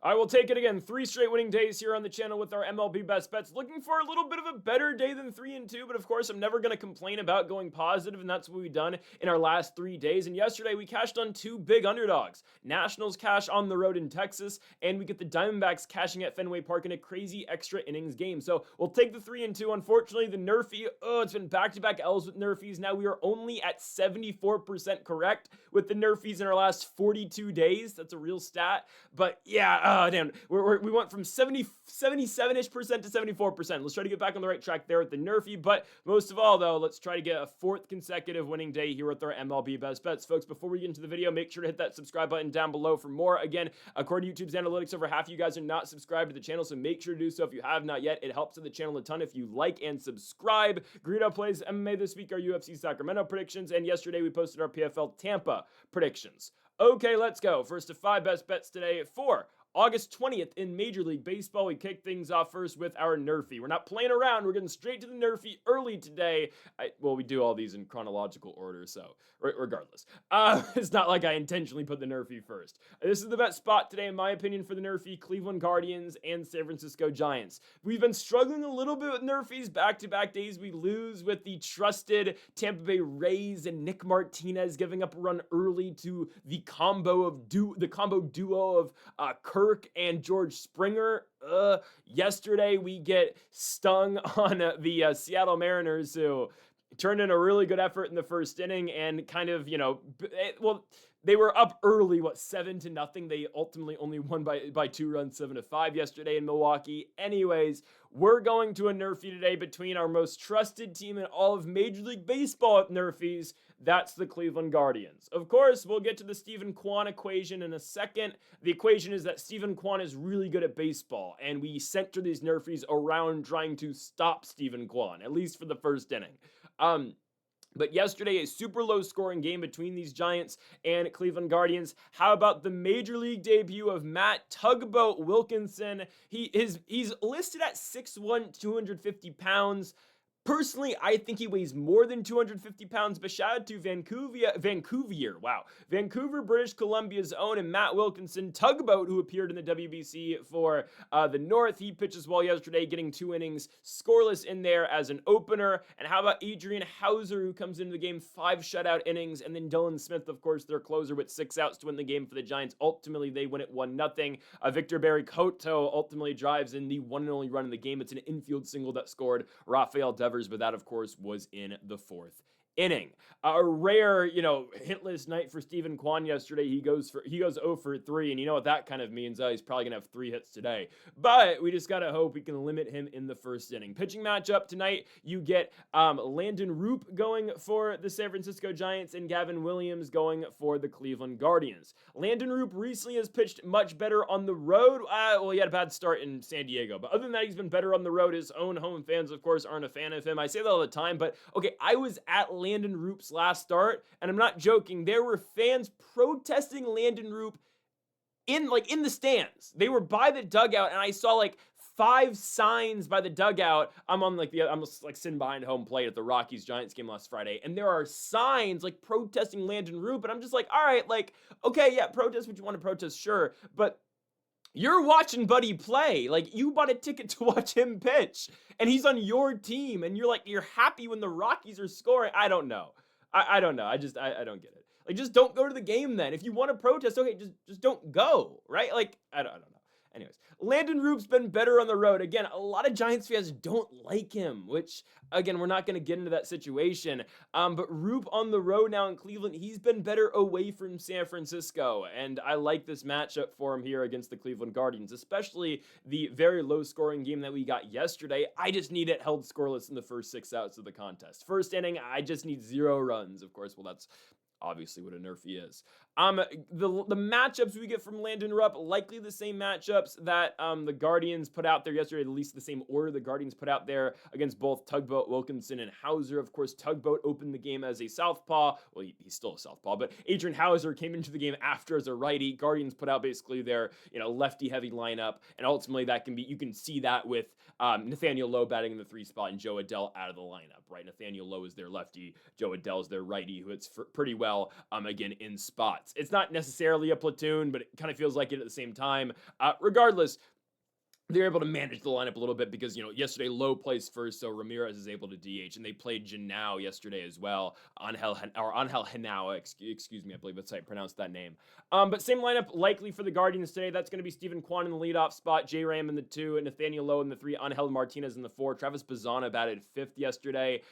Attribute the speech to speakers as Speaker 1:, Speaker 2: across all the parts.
Speaker 1: I will take it again. 3 straight winning days here on the channel with our MLB best bets. Looking for a little bit of a better day than 3-2, but of course, I'm never going to complain about going positive, and that's what we've done in our last 3 days. And yesterday, we cashed on two big underdogs. Nationals cash on the road in Texas, and we get the Diamondbacks cashing at Fenway Park in a crazy extra innings game. So we'll take the 3-2. Unfortunately, the NRFI, it's been back-to-back L's with NRFIs. Now we are only at 74% correct with the NRFIs in our last 42 days. That's a real stat. But yeah, damn, we went from 77-ish% to 74%. Let's try to get back on the right track there with the NRFI. But most of all, though, let's try to get a fourth consecutive winning day here with our MLB best bets. Folks, before we get into the video, make sure to hit that subscribe button down below for more. Again, according to YouTube's analytics, over half of you guys are not subscribed to the channel, so make sure to do so if you have not yet. It helps the channel a ton if you like and subscribe. Greedo plays MMA this week, our UFC Sacramento predictions, and yesterday we posted our PFL Tampa predictions. Okay, let's go. First to 5 best bets today for August 20th in Major League Baseball. We kick things off first with our NRFI. We're not playing around. We're getting straight to the NRFI early today. Well, we do all these in chronological order, so regardless. It's not like I intentionally put the NRFI first. This is the best spot today, in my opinion, for the NRFI, Cleveland Guardians and San Francisco Giants. We've been struggling a little bit with NRFIs back-to-back days. We lose with the trusted Tampa Bay Rays and Nick Martinez giving up a run early to the combo duo of Kirk and George Springer. Yesterday we get stung on the Seattle Mariners, who turned in a really good effort in the first inning and kind of, they were up early, 7-0. They ultimately only won by 2 runs, 7-5 yesterday in Milwaukee. Anyways, we're going to a NRFI today between our most trusted team in all of Major League Baseball at NRFIs. That's the Cleveland Guardians. Of course, we'll get to the Steven Kwan equation in a second. The equation is that Steven Kwan is really good at baseball, and we center these NRFIs around trying to stop Steven Kwan, at least for the first inning. But yesterday, a super low scoring game between these Giants and Cleveland Guardians. How about the Major League debut of Matt Tugboat Wilkinson? He's listed at 6'1", 250 pounds. Personally, I think he weighs more than 250 pounds, but shout out to Vancouver, British Columbia's own, and Matt Wilkinson, Tugboat, who appeared in the WBC for the North. He pitches well yesterday, getting 2 innings scoreless in there as an opener. And how about Adrian Hauser, who comes into the game 5 shutout innings, and then Dylan Smith, of course, their closer, with 6 outs to win the game for the Giants. Ultimately, they win it 1-0. Victor Barry Cotto ultimately drives in the one and only run in the game. It's an infield single that scored Rafael Devers, but that, of course, was in the 4th inning. A rare, hitless night for Steven Kwan yesterday. He goes 0 for 3, and you know what that kind of means. He's probably going to have 3 hits today. But we just got to hope we can limit him in the first inning. Pitching matchup tonight, you get Landon Roop going for the San Francisco Giants and Gavin Williams going for the Cleveland Guardians. Landon Roop recently has pitched much better on the road. He had a bad start in San Diego, but other than that, he's been better on the road. His own home fans, of course, aren't a fan of him. I say that all the time, but okay, I was at Landon Roop's last start, and I'm not joking. There were fans protesting Landon Roop in the stands. They were by the dugout, and I saw 5 signs by the dugout. I'm sitting behind home plate at the Rockies Giants game last Friday, and there are signs protesting Landon Roop, and I'm just all right, okay, yeah, protest what you want to protest, sure, but you're watching Buddy play. You bought a ticket to watch him pitch, and he's on your team, and you're happy when the Rockies are scoring. I don't know. I don't know. I don't get it. Just don't go to the game then. If you want to protest, okay, just don't go, right? I don't know. Anyways, Landon Roop's been better on the road. Again, a lot of Giants fans don't like him, which, again, we're not going to get into that situation. But Roop on the road now in Cleveland, he's been better away from San Francisco. And I like this matchup for him here against the Cleveland Guardians, especially the very low-scoring game that we got yesterday. I just need it held scoreless in the first 6 outs of the contest. First inning, I just need 0 runs. Of course, well, that's obviously what a NRFI is. The matchups we get from Landon Rupp, likely the same matchups that the Guardians put out there yesterday, at least the same order the Guardians put out there against both Tugboat, Wilkinson, and Hauser. Of course, Tugboat opened the game as a southpaw. Well, he's still a southpaw, but Adrian Hauser came into the game after as a righty. Guardians put out basically their lefty-heavy lineup, and ultimately you can see that with Nathaniel Lowe batting in the 3 spot and Joe Adell out of the lineup, right? Nathaniel Lowe is their lefty, Joe Adell is their righty, who hits pretty well, again, in spot. spots. It's not necessarily a platoon, but it kind of feels like it at the same time. Regardless, they're able to manage the lineup a little bit because, yesterday Lowe plays first, so Ramirez is able to DH, and they played Janao yesterday as well. Angel Henao, excuse me, I believe that's how I pronounced that name. But same lineup likely for the Guardians today. That's going to be Stephen Kwan in the leadoff spot, J. Ram in the 2, and Nathaniel Lowe in the 3, Angel Martinez in the 4. Travis Bazzana batted 5th yesterday.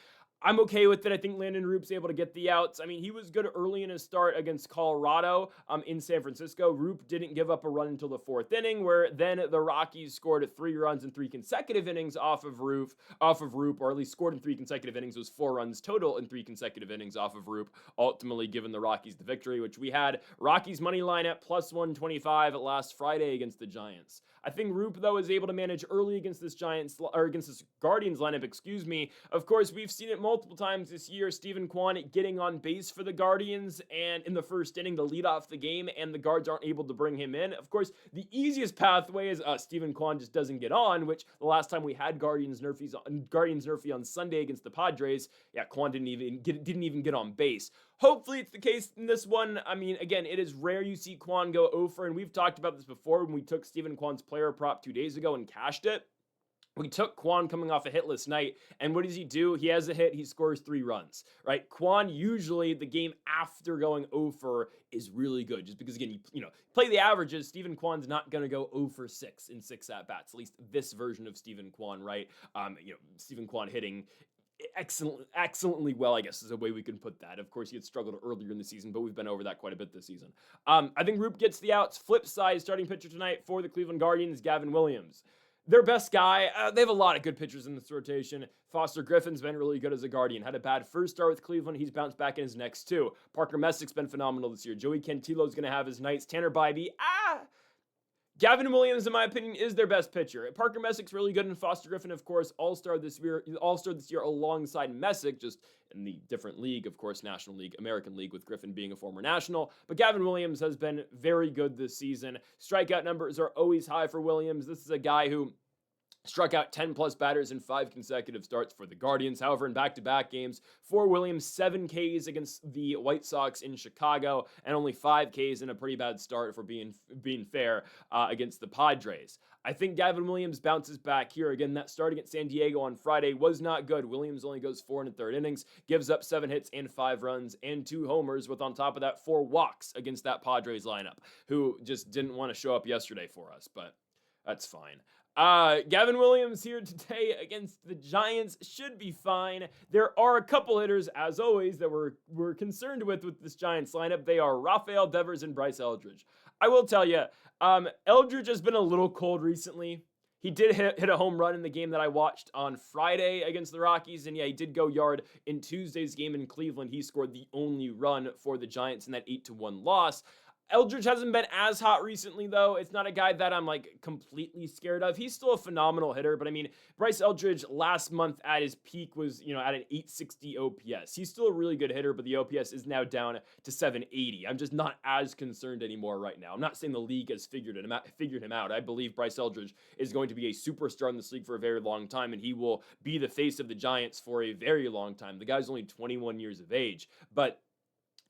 Speaker 1: I'm okay with it. I think Landon Roop's able to get the outs. I mean, he was good early in his start against Colorado in San Francisco. Roop didn't give up a run until the 4th inning, where then the Rockies scored 3 runs in 3 consecutive innings off of Roop, or at least scored in 3 consecutive innings. It was 4 runs total in 3 consecutive innings off of Roop, ultimately giving the Rockies the victory, which we had Rockies money line at plus 125 last Friday against the Giants. I think Roop, though, is able to manage early against this Guardians lineup, Of course, we've seen it multiple times this year. Stephen Kwan getting on base for the Guardians, and in the first inning to lead off the game, and the Guards aren't able to bring him in. Of course, the easiest pathway is Stephen Kwan just doesn't get on, which the last time we had Guardians Nerfy on Sunday against the Padres, Kwan didn't even get on base. Hopefully it's the case in this one. I mean, again, it is rare you see Kwan go over, and we've talked about this before when we took Stephen Kwan's player prop 2 days ago and cashed it. We took Kwan coming off a hitless night, and what does he do? He has a hit, he scores 3 runs, right? Kwan, usually the game after going 0 for is really good, just because, again, you play the averages. Stephen Kwan's not going to go 0 for 6 in 6 at-bats, at least this version of Stephen Kwan, right? Stephen Kwan hitting excellently well, I guess is a way we can put that. Of course, he had struggled earlier in the season, but we've been over that quite a bit this season. I think Roop gets the outs. Flip side, starting pitcher tonight for the Cleveland Guardians, Gavin Williams. Their best guy, they have a lot of good pitchers in this rotation. Foster Griffin's been really good as a Guardian. Had a bad first start with Cleveland. He's bounced back in his next 2. Parker Messick's been phenomenal this year. Joey Cantillo's going to have his nights. Tanner Bybee, Gavin Williams, in my opinion, is their best pitcher. Parker Messick's really good, and Foster Griffin, of course, all-star this year alongside Messick, just in the different league, of course, National League, American League, with Griffin being a former National. But Gavin Williams has been very good this season. Strikeout numbers are always high for Williams. This is a guy who struck out 10-plus batters in 5 consecutive starts for the Guardians. However, in back-to-back games, for Williams, 7 Ks against the White Sox in Chicago, and only 5 Ks in a pretty bad start, for being fair, against the Padres. I think Gavin Williams bounces back here. Again, that start against San Diego on Friday was not good. Williams only goes 4 1/3 innings, gives up 7 hits and 5 runs and 2 homers, with on top of that 4 walks against that Padres lineup, who just didn't want to show up yesterday for us, but that's fine. Gavin Williams here today against the Giants should be fine. There are a couple hitters, as always, that we're concerned with this Giants lineup. They are Rafael Devers and Bryce Eldridge. I will tell you, Eldridge has been a little cold recently. He did hit a home run in the game that I watched on Friday against the Rockies, and he did go yard in Tuesday's game in Cleveland. He scored the only run for the Giants in that 8-1 loss. Eldridge hasn't been as hot recently, though. It's not a guy that I'm, completely scared of. He's still a phenomenal hitter, but, Bryce Eldridge last month at his peak was, at an 860 OPS. He's still a really good hitter, but the OPS is now down to 780. I'm just not as concerned anymore right now. I'm not saying the league has figured him out. I believe Bryce Eldridge is going to be a superstar in this league for a very long time, and he will be the face of the Giants for a very long time. The guy's only 21 years of age, but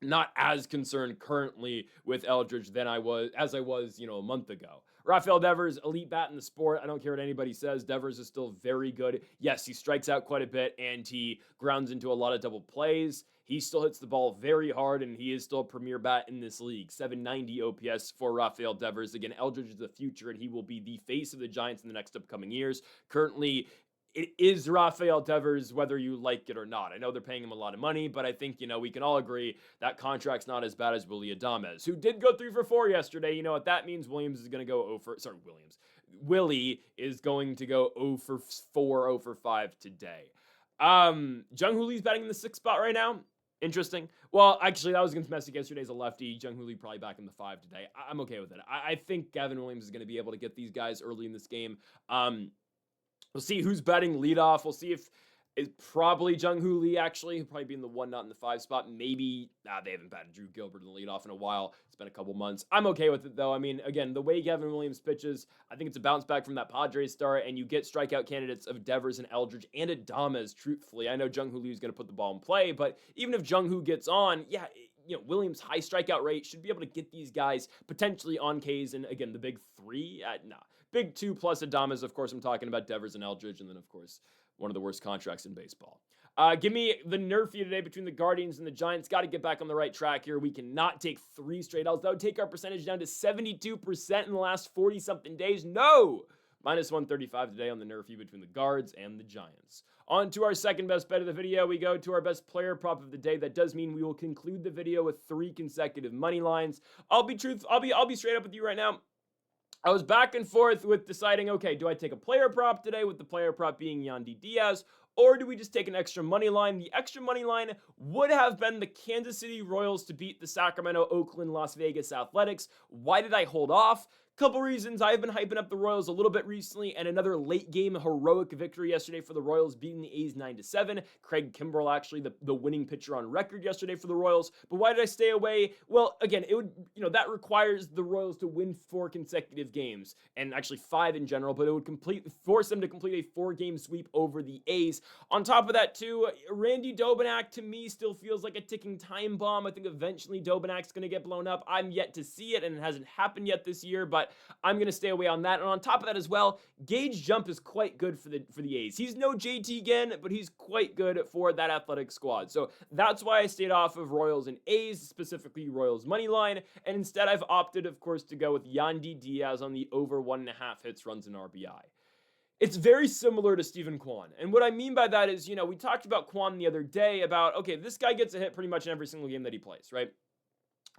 Speaker 1: not as concerned currently with Eldridge as I was, a month ago. Rafael Devers, elite bat in the sport. I don't care what anybody says. Devers is still very good. Yes, he strikes out quite a bit, and he grounds into a lot of double plays. He still hits the ball very hard, and he is still a premier bat in this league. 790 OPS for Rafael Devers. Again, Eldridge is the future, and he will be the face of the Giants in the next upcoming years. Currently, it is Rafael Devers, whether you like it or not. I know they're paying him a lot of money, but I think, we can all agree that contract's not as bad as Willy Adames, who did go 3 for 4 yesterday. You know what that means? Willy is going to go 0 for 4, 0 for 5 today. Jung Hoo Lee's batting in the 6th spot right now. Interesting. Well, actually, that was against Messick yesterday as a lefty. Jung Hoo Lee probably back in the 5 today. I'm okay with it. I think Gavin Williams is going to be able to get these guys early in this game. We'll see who's batting leadoff. We'll see if it's probably Jung Hoo Lee, actually. He'll probably be in the 1, not in the 5 spot. Maybe, they haven't batted Drew Gilbert in the leadoff in a while. It's been a couple months. I'm okay with it, though. Again, the way Gavin Williams pitches, I think it's a bounce back from that Padres start, and you get strikeout candidates of Devers and Eldridge and Adames, truthfully. I know Jung Hoo Lee is going to put the ball in play, but even if Jung Hoo gets on, Williams' high strikeout rate should be able to get these guys potentially on Ks. And again, the big three, big two plus Adames. Of course, I'm talking about Devers and Eldridge, and then of course one of the worst contracts in baseball. Give me the NRFI today between the Guardians and the Giants. Got to get back on the right track here. We cannot take 3 straight L's. That would take our percentage down to 72% in the last 40-something days. No! Minus 135 today on the NRFI between the Guards and the Giants. On to our second best bet of the video. We go to our best player prop of the day. That does mean we will conclude the video with 3 consecutive money lines. I'll be straight up with you right now. I was back and forth with deciding, okay, do I take a player prop today, with the player prop being Yandy Diaz, or do we just take an extra money line? The extra money line would have been the Kansas City Royals to beat the Sacramento, Oakland, Las Vegas Athletics. Why did I hold off? Couple reasons. I've been hyping up the Royals a little bit recently, and another late game heroic victory yesterday for the Royals, beating the A's 9-7. Craig Kimbrell actually the winning pitcher on record yesterday for the Royals. But why did I stay away? Well, again, it would, that requires the Royals to win 4 consecutive games, and actually 5 in general, but it would force them to complete a 4-game sweep over the A's. On top of that, too, Randy Dobnak to me still feels like a ticking time bomb. I think eventually Dobnak's going to get blown up. I'm yet to see it, and it hasn't happened yet this year, but I'm going to stay away on that. And on top of that as well, Gage Jump is quite good for the A's. He's no JT again, but he's quite good for that athletic squad. So that's why I stayed off of Royals and A's, specifically Royals money line. And instead I've opted, of course, to go with Yandy Diaz on the over 1.5 hits, runs, and RBI. It's very similar to Steven Kwan. And what I mean by that is, we talked about Kwan the other day about, okay, this guy gets a hit pretty much in every single game that he plays, right?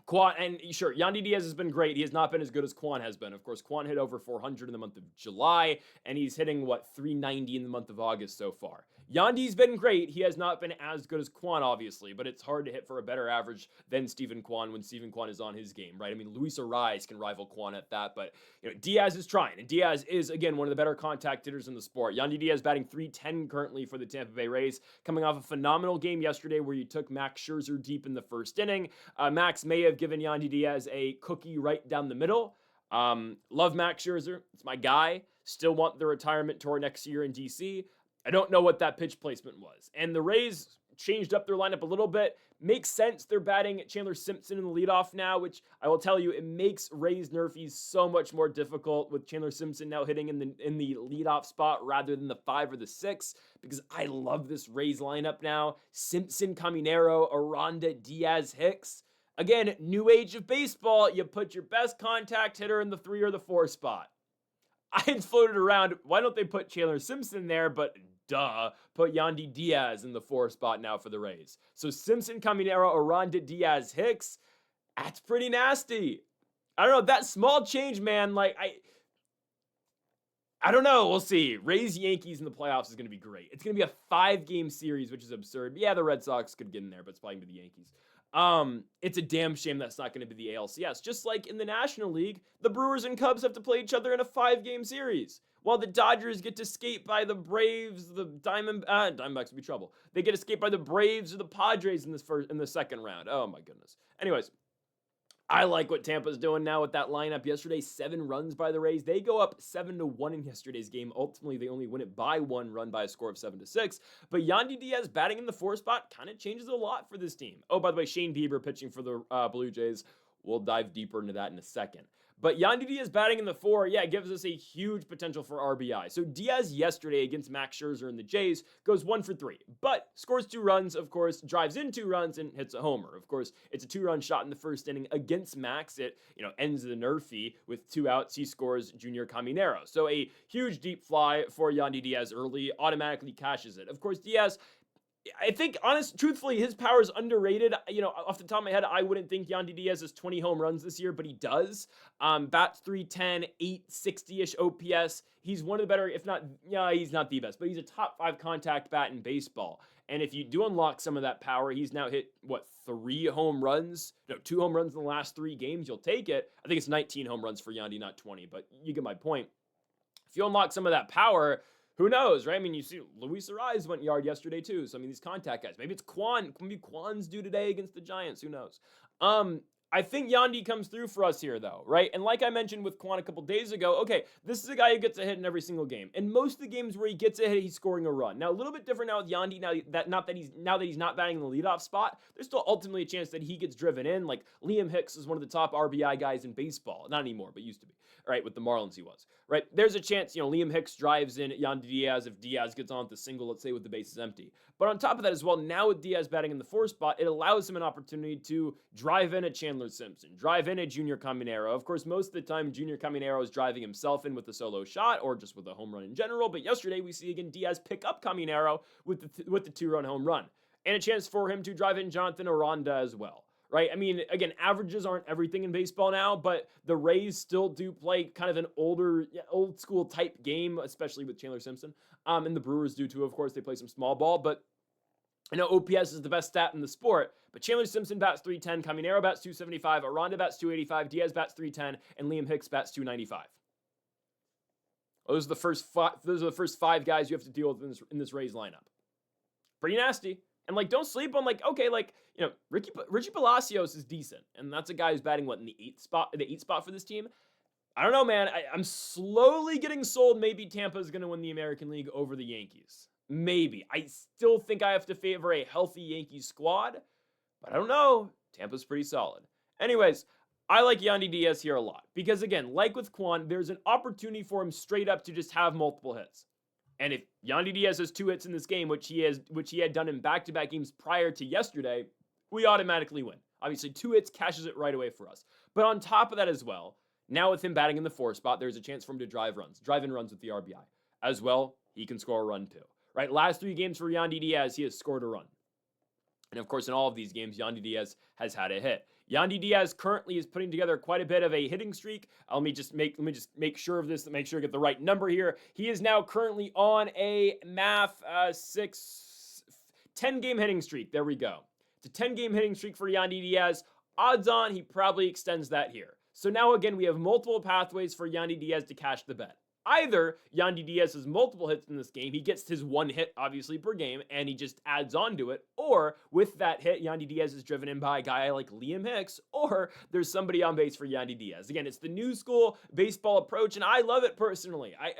Speaker 1: Kwan, and sure, Yandy Diaz has been great. He has not been as good as Kwan has been. Of course, Kwan hit over 400 in the month of July, and he's hitting, 390 in the month of August so far. Yandy's been great. He has not been as good as Kwan, obviously, but it's hard to hit for a better average than Steven Kwan when Steven Kwan is on his game, right? I mean, Luis Arraez can rival Kwan at that, but Diaz is trying, and Diaz is, again, one of the better contact hitters in the sport. Yandy Diaz batting .310 currently for the Tampa Bay Rays, coming off a phenomenal game yesterday where you took Max Scherzer deep in the first inning. Max may have given Yandy Diaz a cookie right down the middle. Love Max Scherzer. It's my guy. Still want the retirement tour next year in DC. I don't know what that pitch placement was. And the Rays changed up their lineup a little bit. Makes sense. They're batting Chandler Simpson in the leadoff now, which I will tell you, it makes Rays NRFIs so much more difficult with Chandler Simpson now hitting in the leadoff spot rather than the 5 or the 6, because I love this Rays lineup now. Simpson, Caminero, Aranda, Diaz, Hicks. Again, new age of baseball, you put your best contact hitter in the 3 or the 4 spot. I had floated around, why don't they put Chandler Simpson there, but put Yandy Diaz in the 4 spot now for the Rays. So Simpson, Caminero, Aranda, Diaz, Hicks, that's pretty nasty. I don't know, that small change, man, I don't know. We'll see. Rays Yankees in the playoffs is going to be great. It's going to be a 5-game series, which is absurd. Yeah, the Red Sox could get in there, but it's probably going to be the Yankees. It's a damn shame that's not going to be the ALCS. Just like in the National League, the Brewers and Cubs have to play each other in a 5-game series, while the Dodgers get to skate by the Braves, the Diamondbacks would be trouble. They get escaped by the Braves or the Padres in the second round. Oh my goodness. Anyways, I like what Tampa's doing now with that lineup. Yesterday, 7 runs by the Rays. They go up 7-1 in yesterday's game. Ultimately, they only win it by 1 run by a score of 7-6. But Yandy Diaz batting in the 4 spot kind of changes a lot for this team. Oh, by the way, Shane Bieber pitching for the Blue Jays. We'll dive deeper into that in a second. But Yandy Diaz batting in the 4, gives us a huge potential for RBI. So Diaz yesterday against Max Scherzer and the Jays goes 1 for 3, but scores 2 runs, of course, drives in 2 runs and hits a homer. Of course, it's a 2-run shot in the first inning against Max. It, ends the NRFI with 2 outs. He scores Junior Caminero. So a huge deep fly for Yandy Diaz early, automatically cashes it. Of course, Diaz, I think, truthfully, his power is underrated. Off the top of my head, I wouldn't think Yandy Diaz has 20 home runs this year, but he does. Bats .310, 860-ish OPS. He's one of the better, if not, he's not the best, but he's a top 5 contact bat in baseball. And if you do unlock some of that power, he's now hit, 3 home runs? No, 2 home runs in the last 3 games. You'll take it. I think it's 19 home runs for Yandy, not 20, but you get my point. If you unlock some of that power, who knows, right? I mean, you see Luis Arraez went yard yesterday too. So, I mean, these contact guys. Maybe it's Kwan. Maybe Kwan's due today against the Giants. Who knows? I think Yandy comes through for us here, though, right? And like I mentioned with Quan a couple days ago, okay, this is a guy who gets a hit in every single game. And most of the games where he gets a hit, he's scoring a run. Now, a little bit different now with Yandy. Now that he's not batting in the leadoff spot, there's still ultimately a chance that he gets driven in. Like Liam Hicks is one of the top RBI guys in baseball, not anymore, but used to be. Right, with the Marlins he was. Right, there's a chance, Liam Hicks drives in Yandy Diaz if Diaz gets on with the single, let's say with the bases empty. But on top of that as well, now with Diaz batting in the 4 spot, it allows him an opportunity to drive in a Chandler Simpson, drive in a Junior Caminero. Of course, most of the time, Junior Caminero is driving himself in with a solo shot or just with a home run in general. But yesterday, we see again Diaz pick up Caminero with the 2-run home run. And a chance for him to drive in Jonathan Aranda as well. Right? I mean, again, averages aren't everything in baseball now, but the Rays still do play kind of an old school type game, especially with Chandler Simpson. And the Brewers do too, of course. They play some small ball, but I know OPS is the best stat in the sport, but Chandler Simpson bats 310, Caminero bats 275, Aranda bats 285, Diaz bats 310, and Liam Hicks bats 295. Those are the first 5 guys you have to deal with in this Rays lineup. Pretty nasty. And, don't sleep on, Richie Palacios is decent. And that's a guy who's batting, in the 8th spot for this team? I don't know, man. I'm slowly getting sold maybe Tampa is going to win the American League over the Yankees. Maybe. I still think I have to favor a healthy Yankees squad. But I don't know. Tampa's pretty solid. Anyways, I like Yandy Diaz here a lot. Because, again, like with Quan, there's an opportunity for him straight up to just have multiple hits. And if Yandy Diaz has 2 hits in this game, which he had done in back-to-back games prior to yesterday, we automatically win. Obviously, 2 hits cashes it right away for us. But on top of that as well, now with him batting in the 4 spot, there's a chance for him to drive in runs with the RBI. As well, he can score a run too. Right? Last 3 games for Yandy Diaz, he has scored a run. And of course, in all of these games, Yandy Diaz has had a hit. Yandy Diaz currently is putting together quite a bit of a hitting streak. Let me just make sure of this to make sure I get the right number here. He is now currently on a 10-game hitting streak. There we go. It's a 10-game hitting streak for Yandy Diaz. Odds on he probably extends that here. So now again, we have multiple pathways for Yandy Diaz to cash the bet. Either Yandy Diaz has multiple hits in this game, he gets his 1 hit, obviously, per game, and he just adds on to it, or with that hit, Yandy Diaz is driven in by a guy like Liam Hicks, or there's somebody on base for Yandy Diaz. Again, it's the new school baseball approach, and I love it personally. I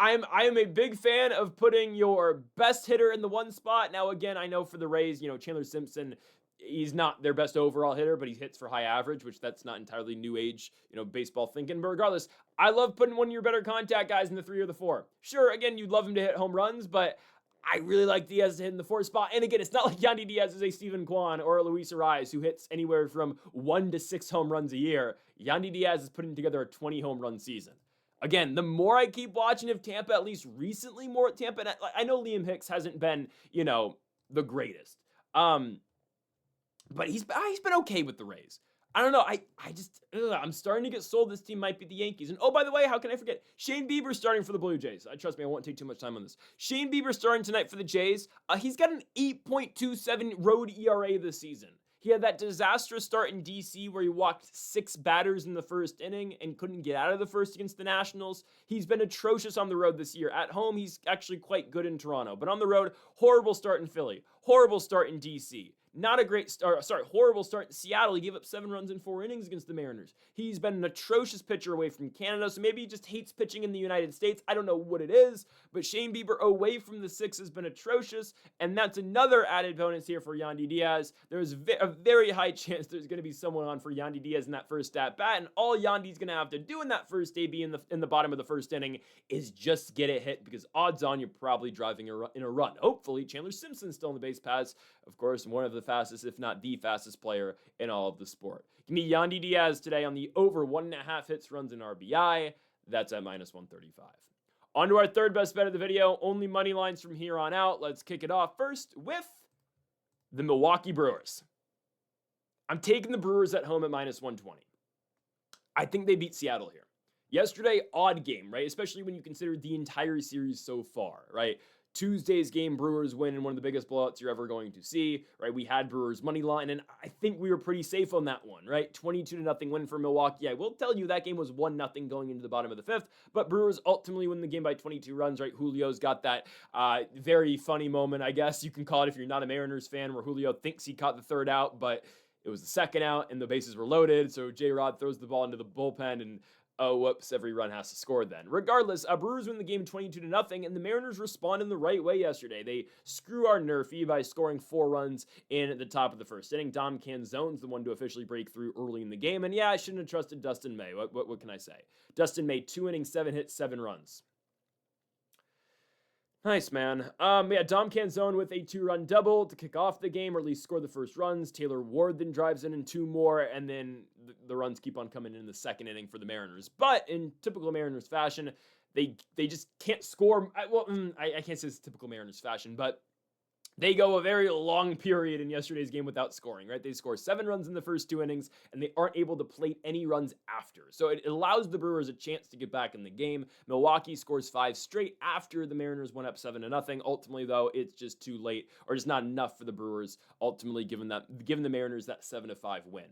Speaker 1: am a big fan of putting your best hitter in the 1 spot. Now, again, I know for the Rays, Chandler Simpson, he's not their best overall hitter, but he hits for high average, which that's not entirely new age, baseball thinking. But regardless, I love putting one of your better contact guys in the 3 or the 4. Sure, again, you'd love him to hit home runs, but I really like Diaz to hit in the 4 spot. And again, it's not like Yandy Diaz is a Steven Kwan or a Luis Arias who hits anywhere from 1 to 6 home runs a year. Yandy Diaz is putting together a 20 home run season. Again, the more I keep watching of Tampa, at least recently more at Tampa, I know Liam Hicks hasn't been, the greatest. But he's been okay with the Rays. I don't know. I'm starting to get sold this team might be the Yankees. And oh, by the way, how can I forget? Shane Bieber starting for the Blue Jays. Trust me, I won't take too much time on this. Shane Bieber starting tonight for the Jays. He's got an 8.27 road ERA this season. He had that disastrous start in DC where he walked 6 batters in the first inning and couldn't get out of the first against the Nationals. He's been atrocious on the road this year. At home, he's actually quite good in Toronto. But on the road, horrible start in Philly. Horrible start in DC. Not a great start. Horrible start in Seattle. He gave up 7 runs in 4 innings against the Mariners. He's been an atrocious pitcher away from Canada, so maybe he just hates pitching in the United States. I don't know what it is, but Shane Bieber away from the 6 has been atrocious, and that's another added bonus here for Yandy Diaz. There's a very high chance there's going to be someone on for Yandy Diaz in that first at-bat, and all Yandy's going to have to do in that first AB in the bottom of the first inning is just get a hit, because odds on you're probably driving in a run. Hopefully, Chandler Simpson's still on the base paths. Of course, one of the fastest, if not the fastest player in all of the sport. Give me Yandy Diaz today on the over 1.5 hits, runs, and RBI. That's at minus 135. On to our third best bet of the video. Only money lines from here on out. Let's kick it off first with the Milwaukee Brewers. I'm taking the Brewers at home at minus 120. I think they beat Seattle here. Yesterday, odd game, right? Especially when you consider the entire series so far, right? Tuesday's game, Brewers win in one of the biggest blowouts you're ever going to see, right? We had Brewers money line, and I think we were pretty safe on that one, right? 22-0 win for Milwaukee. I will tell you that game was 1-0 going into the bottom of the 5th, but Brewers ultimately win the game by 22 runs, right? Julio's got that very funny moment, I guess you can call it if you're not a Mariners fan, where Julio thinks he caught the 3rd out, but It was the second out, and the bases were loaded, so J-Rod throws the ball into the bullpen, and oh, whoops, every run has to score then. Regardless, Brewers win the game 22-0, and the Mariners respond in the right way yesterday. They screw our NRFI by scoring 4 runs in the top of the first inning. Dom Canzone's the one to officially break through early in the game, and yeah, I shouldn't have trusted Dustin May. What can I say? Dustin May, 2 innings, 7 hits, 7 runs. Nice, man. Yeah, Dom Canzone with a 2-run double to kick off the game, or at least score the first runs. Taylor Ward then drives in 2 more, and then the runs keep on coming in the second inning for the Mariners. But in typical Mariners fashion, they just can't score. I can't say it's typical Mariners fashion, but they go a very long period in yesterday's game without scoring, right? They score 7 runs in the first 2 innings, and they aren't able to plate any runs after. So it allows the Brewers a chance to get back in the game. Milwaukee scores 5 straight after the Mariners went up 7-0. Ultimately, though, it's just too late, or just not enough for the Brewers, ultimately giving the Mariners that 7-5 win.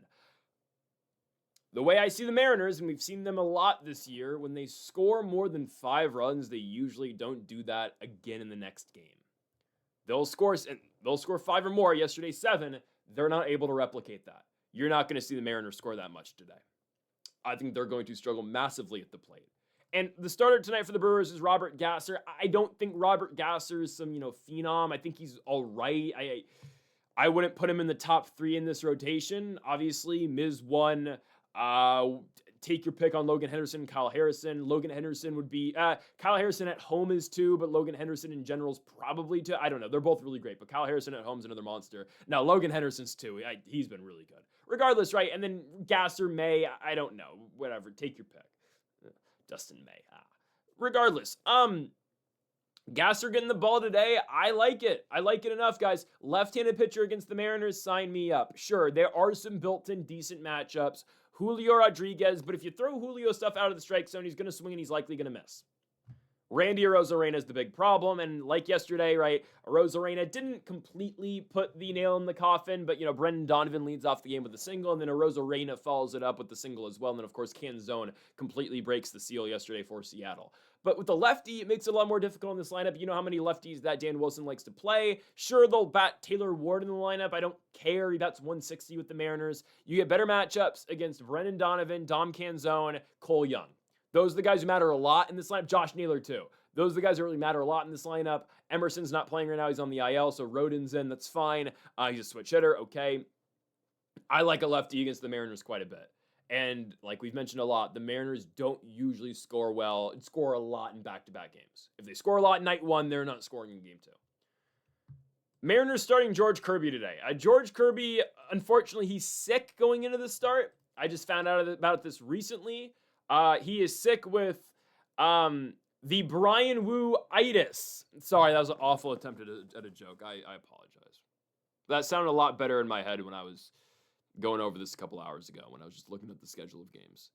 Speaker 1: The way I see the Mariners, and we've seen them a lot this year, when they score more than 5 runs, they usually don't do that again in the next game. They'll score 5 or more. Yesterday, 7. They're not able to replicate that. You're not going to see the Mariners score that much today. I think they're going to struggle massively at the plate. And the starter tonight for the Brewers is Robert Gasser. I don't think Robert Gasser is some, phenom. I think he's all right. I wouldn't put him in the top 3 in this rotation. Obviously, Miz 1. Take your pick on Logan Henderson and Kyle Harrison. Logan Henderson would be, Kyle Harrison at home is 2, but Logan Henderson in general is probably 2. I don't know. They're both really great, but Kyle Harrison at home is another monster. Now, Logan Henderson's 2. He's been really good. Regardless, right? And then Gasser, May, I don't know. Whatever. Take your pick. Dustin May. Regardless, Gasser getting the ball today, I like it. I like it enough, guys. Left-handed pitcher against the Mariners, sign me up. Sure, there are some built-in decent matchups. Julio Rodriguez, but if you throw Julio stuff out of the strike zone, he's going to swing and he's likely going to miss. Randy Arozarena is the big problem, and like yesterday, right, Arozarena didn't completely put the nail in the coffin, but, Brendan Donovan leads off the game with a single, and then Arozarena follows it up with the single as well, and then, of course, Canzone completely breaks the seal yesterday for Seattle. But with the lefty, it makes it a lot more difficult in this lineup. You know how many lefties that Dan Wilson likes to play. Sure, they'll bat Taylor Ward in the lineup. I don't care. He bats 160 with the Mariners. You get better matchups against Brendan Donovan, Dom Canzone, Cole Young. Those are the guys who matter a lot in this lineup. Josh Naylor, too. Those are the guys who really matter a lot in this lineup. Emerson's not playing right now. He's on the IL, so Rodin's in. That's fine. He's a switch hitter. Okay. I like a lefty against the Mariners quite a bit. And like we've mentioned a lot, the Mariners don't usually score a lot in back-to-back games. If they score a lot in night 1, they're not scoring in game 2. Mariners starting George Kirby today. George Kirby, unfortunately, he's sick going into the start. I just found out about this recently. He is sick with the Brian Wu-itis. Sorry, that was an awful attempt at a joke. I apologize. That sounded a lot better in my head when I was going over this a couple hours ago when I was just looking at the schedule of games.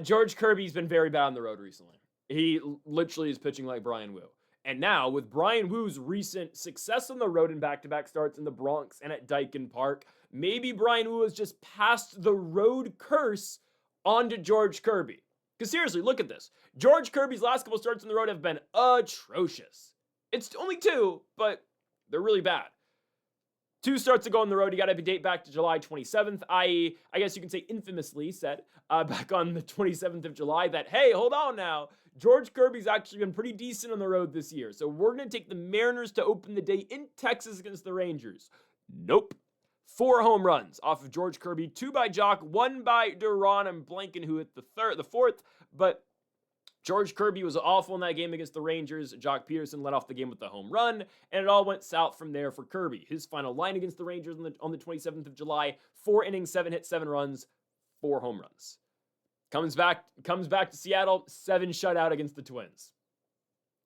Speaker 1: George Kirby's been very bad on the road recently. He literally is pitching like Brian Wu. And now, with Brian Wu's recent success on the road in back-to-back starts in the Bronx and at Daikin Park, maybe Brian Wu has just passed the road curse onto George Kirby. Because seriously, look at this. George Kirby's last couple starts on the road have been atrocious. It's only 2, but they're really bad. 2 starts ago on the road, you got to date back to July 27th, i.e., I guess you can say infamously said back on the 27th of July that, hey, hold on now, George Kirby's actually been pretty decent on the road this year, so we're going to take the Mariners to open the day in Texas against the Rangers. Nope. 4 home runs off of George Kirby, 2 by Jock, 1 by Duran. I'm blanking who hit the 4th, but George Kirby was awful in that game against the Rangers. Jock Peterson led off the game with the home run, and it all went south from there for Kirby. His final line against the Rangers on the 27th of July, 4 innings, 7 hits, 7 runs, 4 home runs. Comes back to Seattle, 7 shutout against the Twins.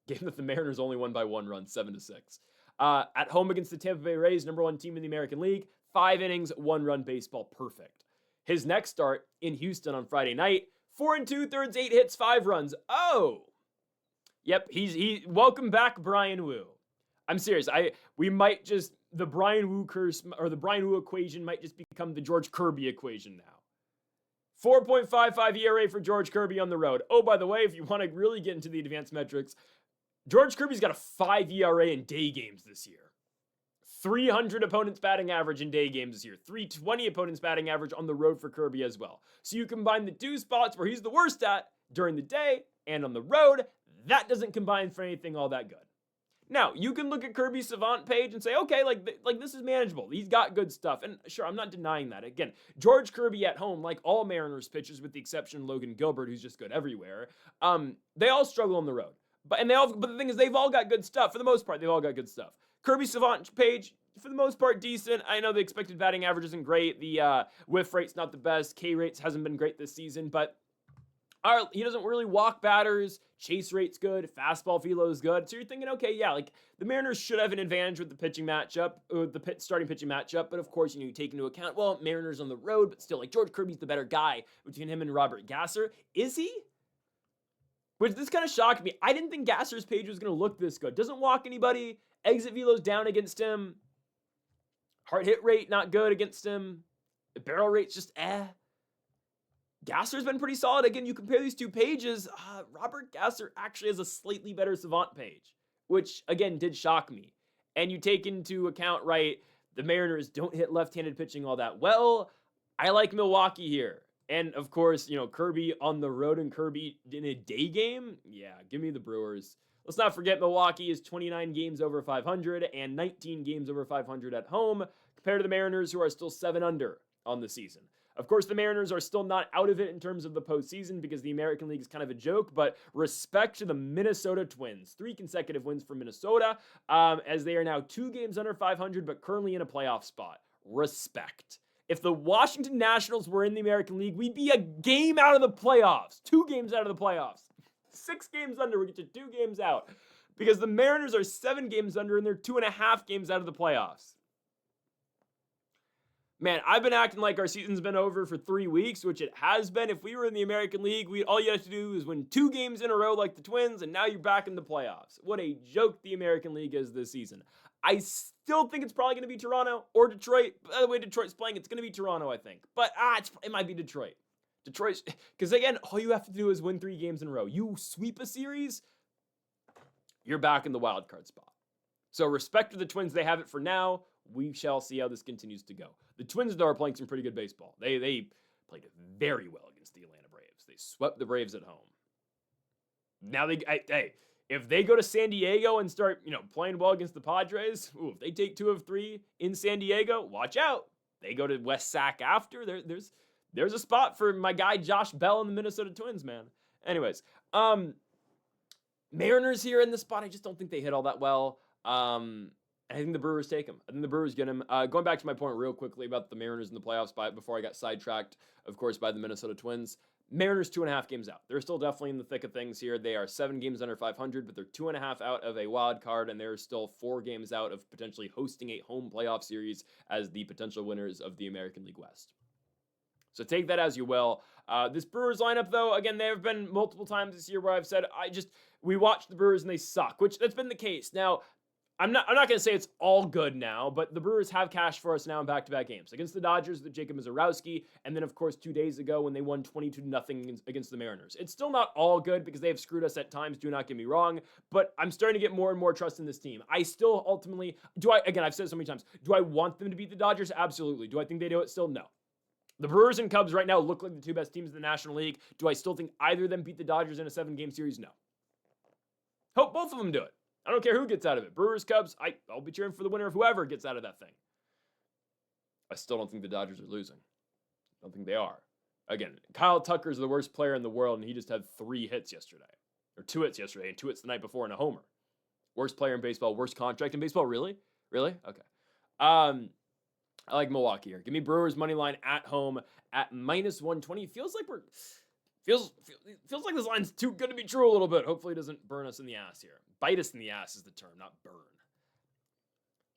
Speaker 1: Game that the Mariners only won by 1 run, 7-6. At home against the Tampa Bay Rays, number 1 team in the American League, 5 innings, 1 run baseball, perfect. His next start in Houston on Friday night, 4 2/3, 8 hits, 5 runs. Oh, yep. He. Welcome back, Brian Wu. I'm serious. The Brian Wu curse or the Brian Wu equation might just become the George Kirby equation now. 4.55 ERA for George Kirby on the road. Oh, by the way, if you want to really get into the advanced metrics, George Kirby's got a 5 ERA in day games this year. 300 opponents batting average in day games this year. 320 opponents batting average on the road for Kirby as well. So you combine the two spots where he's the worst at during the day and on the road. That doesn't combine for anything all that good. Now, you can look at Kirby's Savant page and say, okay, like this is manageable. He's got good stuff. And sure, I'm not denying that. Again, George Kirby at home, like all Mariners pitchers with the exception of Logan Gilbert, who's just good everywhere, they all struggle on the road. But the thing is, they've all got good stuff. For the most part, they've all got good stuff. Kirby Savant page, for the most part, decent. I know the expected batting average isn't great. The whiff rate's not the best. K rates hasn't been great this season, but he doesn't really walk batters. Chase rate's good. Fastball velo is good. So you're thinking, okay, yeah, like the Mariners should have an advantage with the pitching matchup, or the starting pitching matchup. But of course, you take into account, well, Mariners on the road, but still, like George Kirby's the better guy between him and Robert Gasser. Is he? Which this kind of shocked me. I didn't think Gasser's page was going to look this good. Doesn't walk anybody. Exit velo's down against him. Hard hit rate not good against him. The barrel rate's just Gasser's been pretty solid. Again, you compare these two pages, Robert Gasser actually has a slightly better Savant page, which, again, did shock me. And you take into account, right, the Mariners don't hit left-handed pitching all that well. I like Milwaukee here. And, of course, Kirby on the road and Kirby in a day game. Yeah, give me the Brewers. Let's not forget Milwaukee is 29 games over 500 and 19 games over 500 at home, compared to the Mariners, who are still 7 under on the season. Of course, the Mariners are still not out of it in terms of the postseason because the American League is kind of a joke, but respect to the Minnesota Twins. 3 consecutive wins for Minnesota, as they are now 2 games under 500, but currently in a playoff spot. Respect. If the Washington Nationals were in the American League, we'd be a game out of the playoffs. 2 games out of the playoffs. 6 games under, we get to 2 games out. Because the Mariners are 7 games under, and they're 2.5 games out of the playoffs. Man, I've been acting like our season's been over for 3 weeks, which it has been. If we were in the American League, all you have to do is win 2 games in a row like the Twins, and now you're back in the playoffs. What a joke the American League is this season. I still think it's probably going to be Toronto or Detroit. By the way, Detroit's playing. It's going to be Toronto, I think. But it might be Detroit. Detroit, because again, all you have to do is win 3 games in a row. You sweep a series, you're back in the wild card spot. So respect to the Twins. They have it for now. We shall see how this continues to go. The Twins, though, are playing some pretty good baseball. They played very well against the Atlanta Braves. They swept the Braves at home. Now if they go to San Diego and start, playing well against the Padres, if they take 2 of 3 in San Diego, watch out. They go to West Sac after. There's a spot for my guy Josh Bell and the Minnesota Twins, man. Anyways, Mariners here in this spot, I just don't think they hit all that well. I think the Brewers take him. I think the Brewers get him. Going back to my point real quickly about the Mariners in the playoff spot before I got sidetracked, of course, by the Minnesota Twins. Mariners 2.5 games out. They're still definitely in the thick of things here. They are 7 games under 500, but they're 2.5 out of a wild card, and they're still 4 games out of potentially hosting a home playoff series as the potential winners of the American League West. So take that as you will. This Brewers lineup, though, again, there have been multiple times this year where I've said, we watched the Brewers and they suck, which that's been the case. Now, I'm not going to say it's all good now, but the Brewers have cashed for us now in back-to-back games. Against the Dodgers, the Jacob Mizorowski, and then, of course, 2 days ago when they won 22-0 against the Mariners. It's still not all good because they have screwed us at times, do not get me wrong, but I'm starting to get more and more trust in this team. I still ultimately, I've said it so many times, do I want them to beat the Dodgers? Absolutely. Do I think they do it still? No. The Brewers and Cubs right now look like the 2 best teams in the National League. Do I still think either of them beat the Dodgers in a 7-game series? No. Hope both of them do it. I don't care who gets out of it. Brewers, Cubs, I'll be cheering for the winner of whoever gets out of that thing. I still don't think the Dodgers are losing. I don't think they are. Again, Kyle Tucker's the worst player in the world, and he just had 3 hits yesterday. Or 2 hits yesterday, and 2 hits the night before and a homer. Worst player in baseball, worst contract in baseball? Really? Really? Okay. I like Milwaukee here. Give me Brewers money line at home at -120. Feels like this line's too good to be true a little bit. Hopefully it doesn't burn us in the ass here. Bite us in the ass is the term, not burn.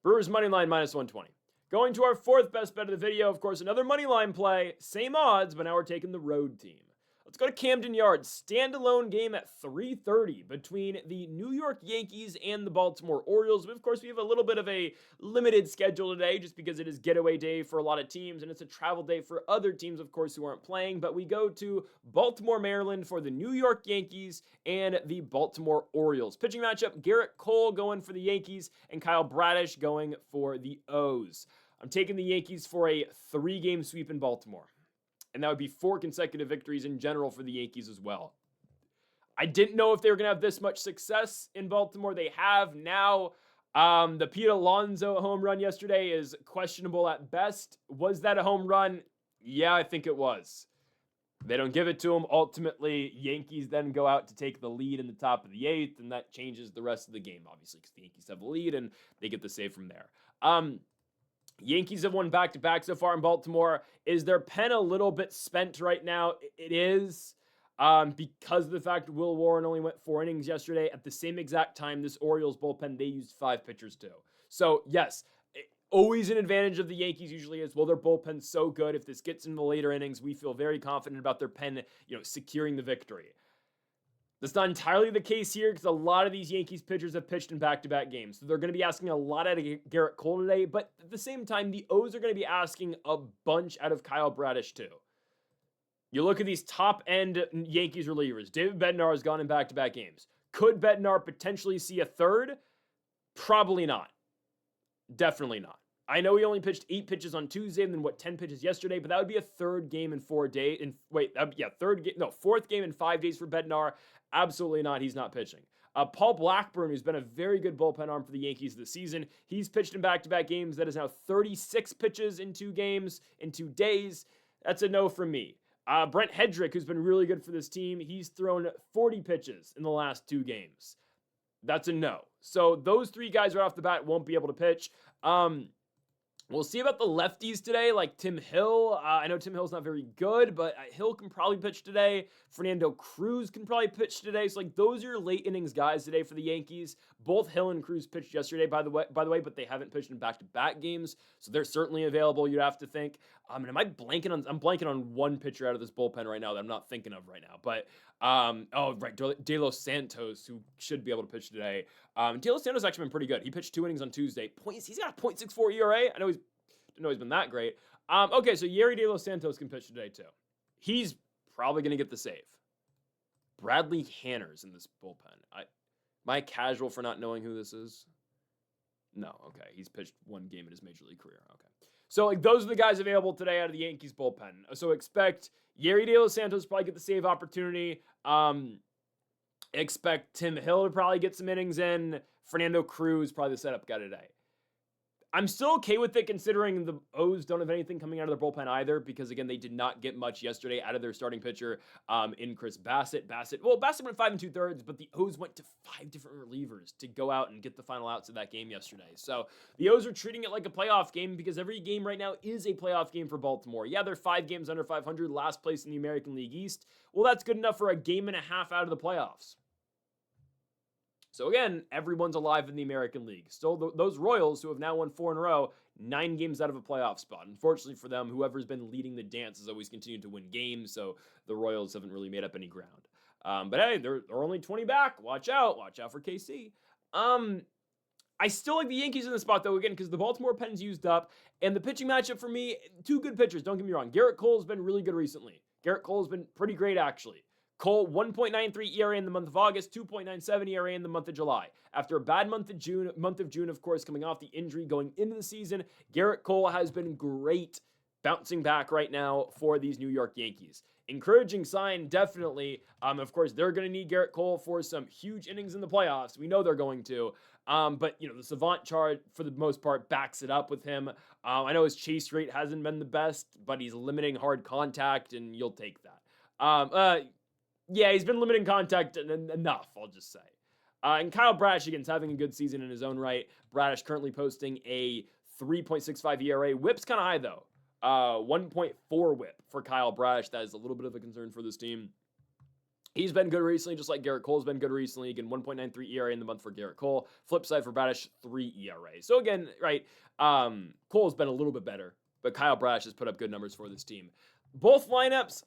Speaker 1: Brewers money line -120. Going to our 4th best bet of the video, of course, another money line play. Same odds, but now we're taking the road team. Let's go to Camden Yards. Standalone game at 3:30 between the New York Yankees and the Baltimore Orioles. Of course, we have a little bit of a limited schedule today just because it is getaway day for a lot of teams and it's a travel day for other teams, of course, who aren't playing. But we go to Baltimore, Maryland for the New York Yankees and the Baltimore Orioles. Pitching matchup, Garrett Cole going for the Yankees and Kyle Bradish going for the O's. I'm taking the Yankees for a 3-game sweep in Baltimore. And that would be 4 consecutive victories in general for the Yankees as well. I didn't know if they were going to have this much success in Baltimore. They have now. The Pete Alonso home run yesterday is questionable at best. Was that a home run? Yeah, I think it was. They don't give it to him. Ultimately, Yankees then go out to take the lead in the top of the 8th, and that changes the rest of the game, obviously, because the Yankees have the lead, and they get the save from there. Yankees have won back-to-back so far in Baltimore. Is their pen a little bit spent right now? It is, because of the fact Will Warren only went 4 innings yesterday. At the same exact time, this Orioles bullpen, they used 5 pitchers too. So, yes, always an advantage of the Yankees usually is, well, their bullpen's so good. If this gets into the later innings, we feel very confident about their pen, securing the victory. That's not entirely the case here because a lot of these Yankees pitchers have pitched in back-to-back games. So they're going to be asking a lot out of Garrett Cole today, but at the same time, the O's are going to be asking a bunch out of Kyle Bradish too. You look at these top-end Yankees relievers. David Bednar has gone in back-to-back games. Could Bednar potentially see a third? Probably not. Definitely not. I know he only pitched 8 pitches on Tuesday and then 10 pitches yesterday, but that would be a 3rd game in 4 days. Fourth game in 5 days for Bednar. Absolutely not. He's not pitching. Paul Blackburn, who's been a very good bullpen arm for the Yankees this season, he's pitched in back-to-back games. That is now 36 pitches in 2 games in 2 days. That's a no from me. Brent Hedrick, who's been really good for this team, he's thrown 40 pitches in the last 2 games. That's a no. So those 3 guys right off the bat won't be able to pitch. We'll see about the lefties today, like Tim Hill. I know Tim Hill's not very good, but Hill can probably pitch today. Fernando Cruz can probably pitch today. So, those are your late innings guys today for the Yankees. Both Hill and Cruz pitched yesterday, by the way, but they haven't pitched in back-to-back games, so they're certainly available, you'd have to think. And I'm blanking on one pitcher out of this bullpen right now that I'm not thinking of right now. But, De Los Santos, who should be able to pitch today. De Los Santos actually been pretty good. He pitched 2 innings on Tuesday. He's got a .64 ERA. I know didn't know he's been that great. Okay, so Yerry De Los Santos can pitch today too. He's probably going to get the save. Bradley Hanner's in this bullpen. Am I casual for not knowing who this is? No, okay. He's pitched 1 game in his major league career. Okay. So, those are the guys available today out of the Yankees bullpen. So, expect Yerry De Los Santos to probably get the save opportunity. Expect Tim Hill to probably get some innings in. Fernando Cruz, probably the setup guy today. I'm still okay with it considering the O's don't have anything coming out of their bullpen either because, again, they did not get much yesterday out of their starting pitcher in Chris Bassett. Bassett went 5 2/3, but the O's went to 5 different relievers to go out and get the final outs of that game yesterday. So the O's are treating it like a playoff game because every game right now is a playoff game for Baltimore. Yeah, they're 5 games under 500, last place in the American League East. Well, that's good enough for a game and a half out of the playoffs. So again, everyone's alive in the American League. Still, those Royals, who have now won 4 in a row, 9 games out of a playoff spot. Unfortunately for them, whoever's been leading the dance has always continued to win games, so the Royals haven't really made up any ground. But hey, they're only 20 back. Watch out for KC. I still like the Yankees in the spot, though, again, because the Baltimore pen's used up, and the pitching matchup for me, 2 good pitchers, don't get me wrong. Garrett Cole's been really good recently. Garrett Cole's been pretty great, actually. Cole, 1.93 ERA in the month of August, 2.97 ERA in the month of July. After a bad month of June, of course, coming off the injury going into the season, Garrett Cole has been great bouncing back right now for these New York Yankees. Encouraging sign, definitely. Of course, they're going to need Garrett Cole for some huge innings in the playoffs. We know they're going to. But, the Savant chart, for the most part, backs it up with him. I know his chase rate hasn't been the best, but he's limiting hard contact, and you'll take that. Yeah, he's been limiting contact enough, I'll just say. And Kyle Bradish, again, is having a good season in his own right. Bradish currently posting a 3.65 ERA. Whip's kind of high, though. 1.4 whip for Kyle Bradish. That is a little bit of a concern for this team. He's been good recently, just like Garrett Cole's been good recently. Again, 1.93 ERA in the month for Garrett Cole. Flip side for Bradish, 3 ERA. So again, right, Cole's been a little bit better, but Kyle Bradish has put up good numbers for this team. Both lineups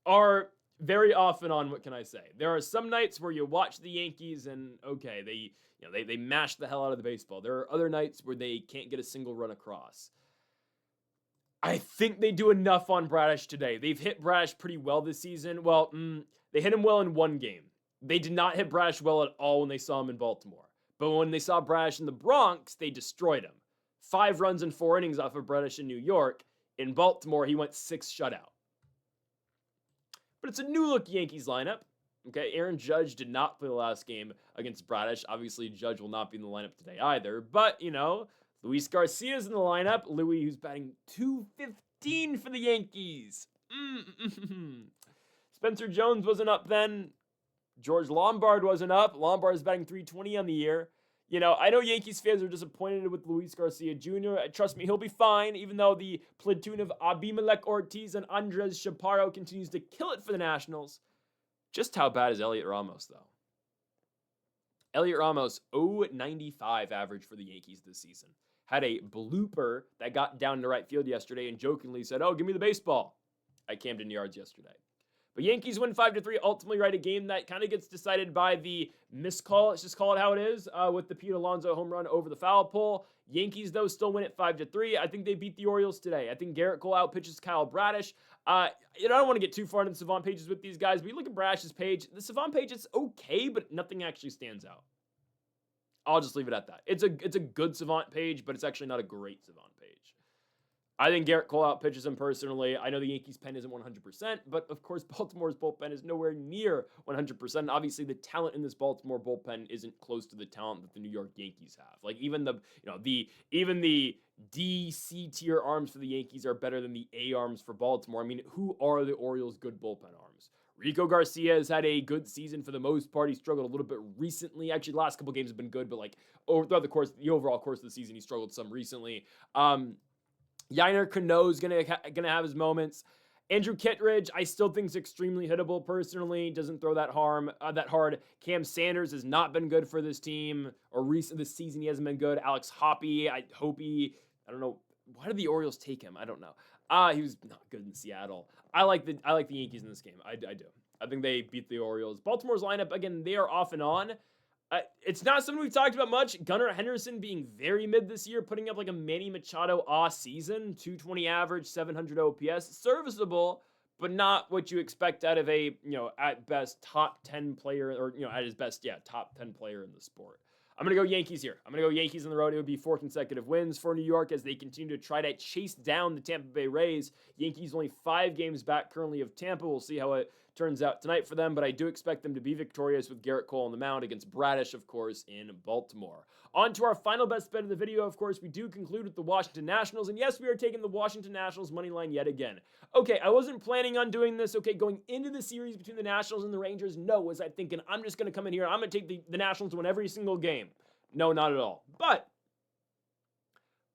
Speaker 1: are very often on, what can I say? There are some nights where you watch the Yankees and okay, they mash the hell out of the baseball. There are other nights where they can't get a single run across. I think they do enough on Bradish today. They've hit Bradish pretty well this season. Well, they hit him well in one game. They did not hit Bradish well at all when they saw him in Baltimore. But when they saw Bradish in the Bronx, they destroyed him. 5 runs in 4 innings off of Bradish in New York. In Baltimore, he went 6 shutout. But it's a new-look Yankees lineup. Okay, Aaron Judge did not play the last game against Bradish. Obviously, Judge will not be in the lineup today either. But, Luis Garcia's in the lineup. Louis, who's batting .215 for the Yankees. Spencer Jones wasn't up then. George Lombard wasn't up. Lombard is batting .320 on the year. I know Yankees fans are disappointed with Luis Garcia Jr. Trust me, he'll be fine, even though the platoon of Abimelec Ortiz and Andres Chaparro continues to kill it for the Nationals. Just how bad is Elliot Ramos, though? Elliot Ramos, .095 average for the Yankees this season. Had a blooper that got down to right field yesterday and jokingly said, "Oh, give me the baseball," at Camden Yards yesterday. But Yankees win 5-3, ultimately right, a game that kind of gets decided by the miscall. Let's just call it how it is, with the Pete Alonso home run over the foul pole. Yankees, though, still win it 5-3. I think they beat the Orioles today. I think Garrett Cole outpitches Kyle Bradish. I don't want to get too far into the Savant pages with these guys, but you look at Bradish's page. The Savant page, it's okay, but nothing actually stands out. I'll just leave it at that. It's a good Savant page, but it's actually not a great Savant page. I think Garrett Cole outpitches him personally. I know the Yankees' pen isn't 100%, but of course Baltimore's bullpen is nowhere near 100%. Obviously, the talent in this Baltimore bullpen isn't close to the talent that the New York Yankees have. Like even the D-C tier arms for the Yankees are better than the A arms for Baltimore. I mean, who are the Orioles' good bullpen arms? Rico Garcia has had a good season for the most part. He struggled a little bit recently. Actually, the last couple games have been good, but throughout the overall course of the season, he struggled some recently. Yainer Cano's gonna have his moments. Andrew Kittredge, I still think is extremely hittable personally. Doesn't throw that hard. Cam Sanders has not been good for this team, or this season he hasn't been good. Alex Hoppe, I don't know. Why did the Orioles take him? I don't know. He was not good in Seattle. I like the Yankees in this game. I do. I think they beat the Orioles. Baltimore's lineup, again, they are off and on. It's not something we've talked about much. Gunnar Henderson being very mid this year, putting up like a Manny Machado season. 220 average, 700 OPS. Serviceable, but not what you expect out of a, at best top 10 player, or, at his best, top 10 player in the sport. I'm going to go Yankees here. I'm going to go Yankees on the road. It would be 4 consecutive wins for New York as they continue to try to chase down the Tampa Bay Rays. Yankees only 5 games back currently of Tampa. We'll see how it turns out tonight for them, but I do expect them to be victorious with Garrett Cole on the mound against Bradish, of course, in Baltimore. On to our final best bet of the video. Of course, we do conclude with the Washington Nationals, and yes, we are taking the Washington Nationals money line yet again. Okay, I wasn't planning on doing this. Okay, going into the series between the Nationals and the Rangers, no, was I thinking I'm just going to come in here, I'm going to take the Nationals to win every single game. No, not at all. But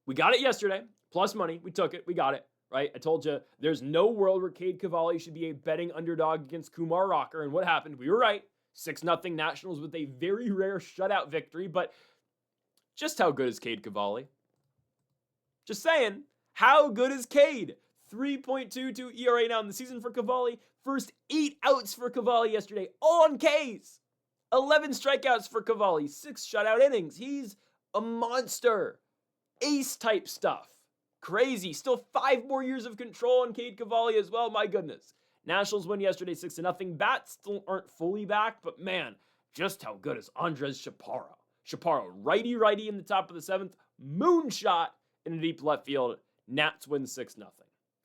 Speaker 1: we got it yesterday, plus money. We took it. We got it. Right? I told you there's no world where Cade Cavalli should be a betting underdog against Kumar Rocker. And what happened? We were right. 6-0 Nationals with a very rare shutout victory. But just how good is Cade Cavalli? Just saying. How good is Cade? 3.22 ERA now in the season for Cavalli. First 8 outs for Cavalli yesterday. All on Ks. 11 strikeouts for Cavalli. 6 shutout innings. He's a monster. Ace type stuff. Crazy. Still 5 more years of control on Cade Cavalli as well. My goodness. Nationals win yesterday 6-0. Bats still aren't fully back, but man, just how good is Andres Chaparro? Chaparro, righty in the top of the 7th. Moonshot in a deep left field. Nats win 6-0.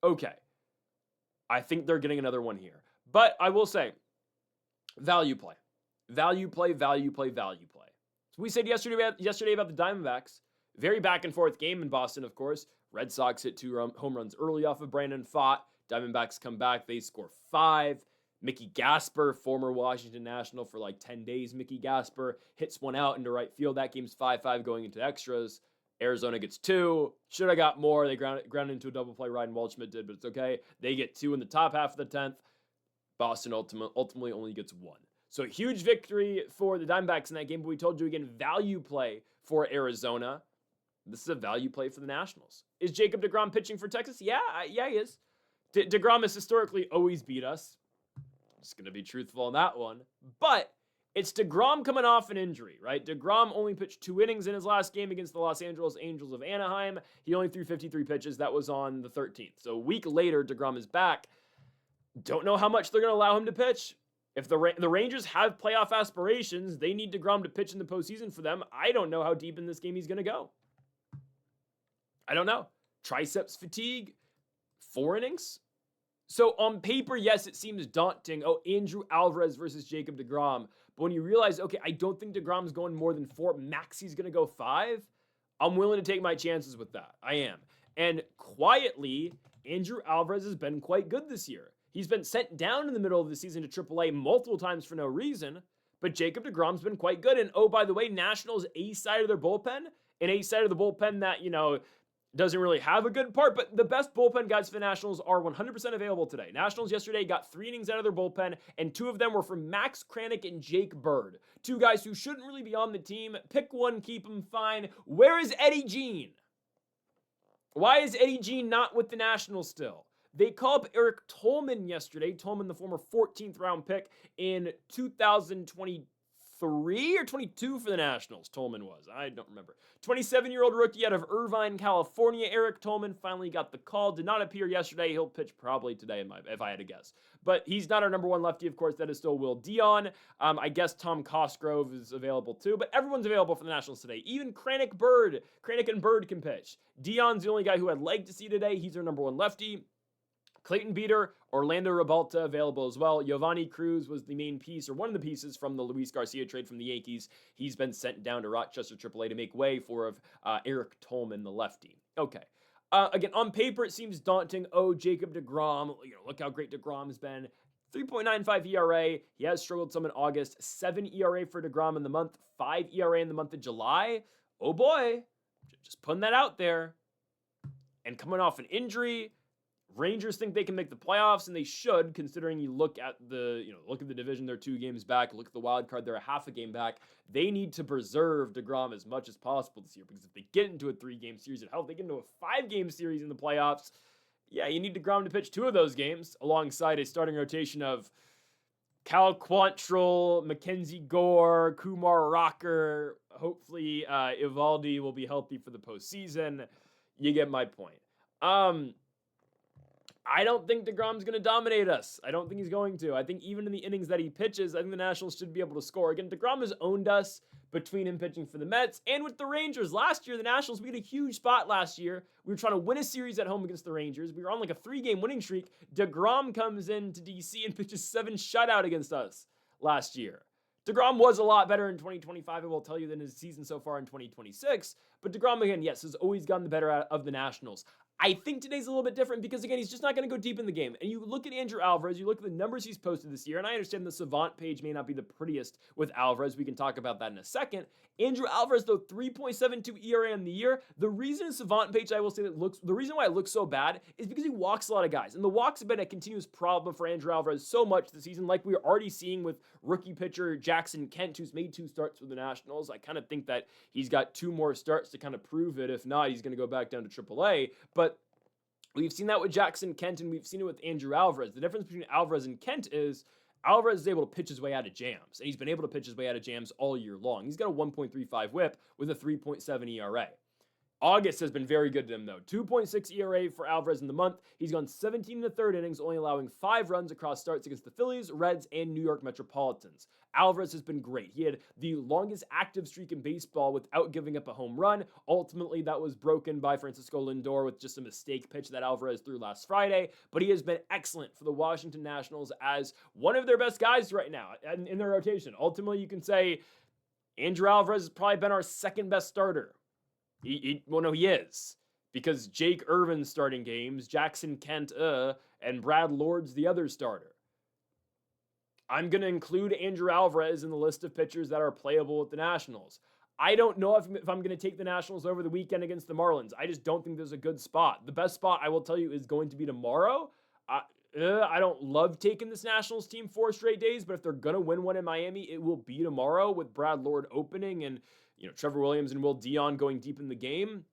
Speaker 1: Okay. I think they're getting another one here. But I will say, value play. Value play. So we said yesterday about the Diamondbacks. Very back and forth game in Boston, of course. Red Sox hit 2 home runs early off of Brandon Pfaadt. Diamondbacks come back. They score 5. Mickey Gasper, former Washington National for like 10 days. Mickey Gasper hits one out into right field. That game's 5-5 going into extras. Arizona gets 2. Should have got more. They ground into a double play. Ryan Waldschmidt did, but it's okay. They get 2 in the top half of the 10th. Boston ultimately only gets 1. So a huge victory for the Diamondbacks in that game. But we told you again, value play for Arizona. This is a value play for the Nationals. Is Jacob deGrom pitching for Texas? Yeah, he is. deGrom has historically always beat us. Just going to be truthful on that one. But it's DeGrom coming off an injury, right? DeGrom only pitched 2 innings in his last game against the Los Angeles Angels of Anaheim. He only threw 53 pitches. That was on the 13th. So a week later, DeGrom is back. Don't know how much they're going to allow him to pitch. If the Rangers have playoff aspirations, they need DeGrom to pitch in the postseason for them. I don't know how deep in this game he's going to go. I don't know. Triceps fatigue, 4 innings. So on paper, yes, it seems daunting. Oh, Andrew Alvarez versus Jacob DeGrom. But when you realize, okay, I don't think DeGrom's going more than 4, max he's going to go 5, I'm willing to take my chances with that. I am. And quietly, Andrew Alvarez has been quite good this year. He's been sent down in the middle of the season to AAA multiple times for no reason, but Jacob DeGrom's been quite good. And oh, by the way, Nationals ace side of their bullpen, an ace side of the bullpen that, doesn't really have a good part, but the best bullpen guys for the Nationals are 100% available today. Nationals yesterday got 3 innings out of their bullpen, and 2 of them were from Max Kranick and Jake Bird. 2 guys who shouldn't really be on the team. Pick one, keep them fine. Where is Eddie Jean? Why is Eddie Jean not with the Nationals still? They called up Eric Tolman yesterday. Tolman, the former 14th round pick in 2023 or 22 for the Nationals. Tolman was. I don't remember. 27-year-old rookie out of Irvine, California. Eric Tolman finally got the call. Did not appear yesterday. He'll pitch probably today, if I had to guess. But he's not our number 1 lefty, of course. That is still Will Dion. I guess Tom Cosgrove is available too. But everyone's available for the Nationals today. Even Kranick and Bird can pitch. Dion's the only guy who I'd like to see today. He's our number 1 lefty. Clayton Beeter, Orlando Rebalta available as well. Giovanni Cruz was the main piece, or one of the pieces from the Luis Garcia trade from the Yankees. He's been sent down to Rochester AAA to make way for Eric Tolman, the lefty. Okay. Again, on paper, it seems daunting. Oh, Jacob DeGrom. Look how great DeGrom's been. 3.95 ERA. He has struggled some in August. 7 ERA for DeGrom in the month. 5 ERA in the month of July. Oh boy. Just putting that out there. And coming off an injury. Rangers think they can make the playoffs, and they should, considering you look at the division, they're 2 games back. Look at the wild card, they're a half a game back. They need to preserve DeGrom as much as possible this year, because if they get into a 3-game series, and hell, if they get into a 5-game series in the playoffs, yeah, you need DeGrom to pitch 2 of those games alongside a starting rotation of Cal Quantrill, Mackenzie Gore, Kumar Rocker. Hopefully, Evaldi will be healthy for the postseason. You get my point. I don't think DeGrom's going to dominate us. I don't think he's going to. I think even in the innings that he pitches, I think the Nationals should be able to score. Again, DeGrom has owned us between him pitching for the Mets and with the Rangers. Last year, the Nationals, we had a huge spot last year. We were trying to win a series at home against the Rangers. We were on like a 3-game winning streak. DeGrom comes into DC and pitches 7 shutout against us last year. DeGrom was a lot better in 2025, I will tell you, than his season so far in 2026. But DeGrom, again, yes, has always gotten the better out of the Nationals. I think today's a little bit different because, again, he's just not going to go deep in the game. And you look at Andrew Alvarez, you look at the numbers he's posted this year, and I understand the Savant page may not be the prettiest with Alvarez. We can talk about that in a second. Andrew Alvarez, though, 3.72 ERA on the year. The reason Savant page, I will say, the reason why it looks so bad is because he walks a lot of guys. And the walks have been a continuous problem for Andrew Alvarez so much this season, like we are already seeing with rookie pitcher Jackson Kent, who's made 2 starts for the Nationals. I kind of think that he's got 2 more starts to kind of prove it. If not, he's going to go back down to AAA. But we've seen that with Jackson Kent, and we've seen it with Andrew Alvarez. The difference between Alvarez and Kent is Alvarez is able to pitch his way out of jams, and he's been able to pitch his way out of jams all year long. He's got a 1.35 whip with a 3.7 ERA. August has been very good to him, though. 2.6 ERA for Alvarez in the month. He's gone 17 in the 3rd innings, only allowing 5 runs across starts against the Phillies, Reds, and New York Metropolitans. Alvarez has been great. He had the longest active streak in baseball without giving up a home run. Ultimately, that was broken by Francisco Lindor with just a mistake pitch that Alvarez threw last Friday. But he has been excellent for the Washington Nationals as one of their best guys right now in their rotation. Ultimately, you can say Andrew Alvarez has probably been our 2nd best starter. He is. Because Jake Irvin's starting games, Jackson Kent, and Brad Lord's the other starter. I'm going to include Andrew Alvarez in the list of pitchers that are playable with the Nationals. I don't know if I'm going to take the Nationals over the weekend against the Marlins. I just don't think there's a good spot. The best spot, I will tell you, is going to be tomorrow. I don't love taking this Nationals team 4 straight days, but if they're going to win one in Miami, it will be tomorrow with Brad Lord opening and Trevor Williams and Will Dion going deep in the game.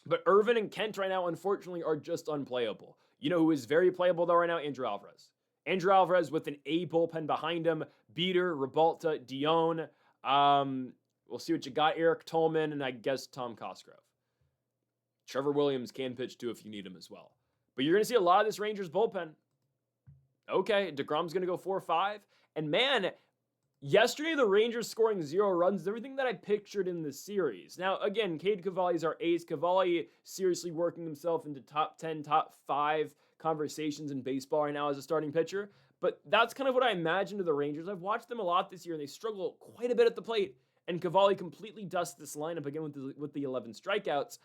Speaker 1: But Irvin and Kent right now, unfortunately, are just unplayable. You know who is very playable, though, right now? Andrew Alvarez. Andrew Alvarez with an A bullpen behind him. Beater, Rebalta, Dion. We'll see what you got. Eric Tolman, and I guess Tom Cosgrove. Trevor Williams can pitch too if you need him as well. But you're going to see a lot of this Rangers bullpen. Okay, DeGrom's going to go 4-5. And man, yesterday the Rangers scoring 0 runs is everything that I pictured in the series. Now, again, Cade Cavalli is our ace. Cavalli seriously working himself into top 10, top 5 conversations in baseball right now as a starting pitcher. But that's kind of what I imagined of the Rangers. I've watched them a lot this year, and they struggle quite a bit at the plate. And Cavalli completely dusts this lineup again with the 11 strikeouts.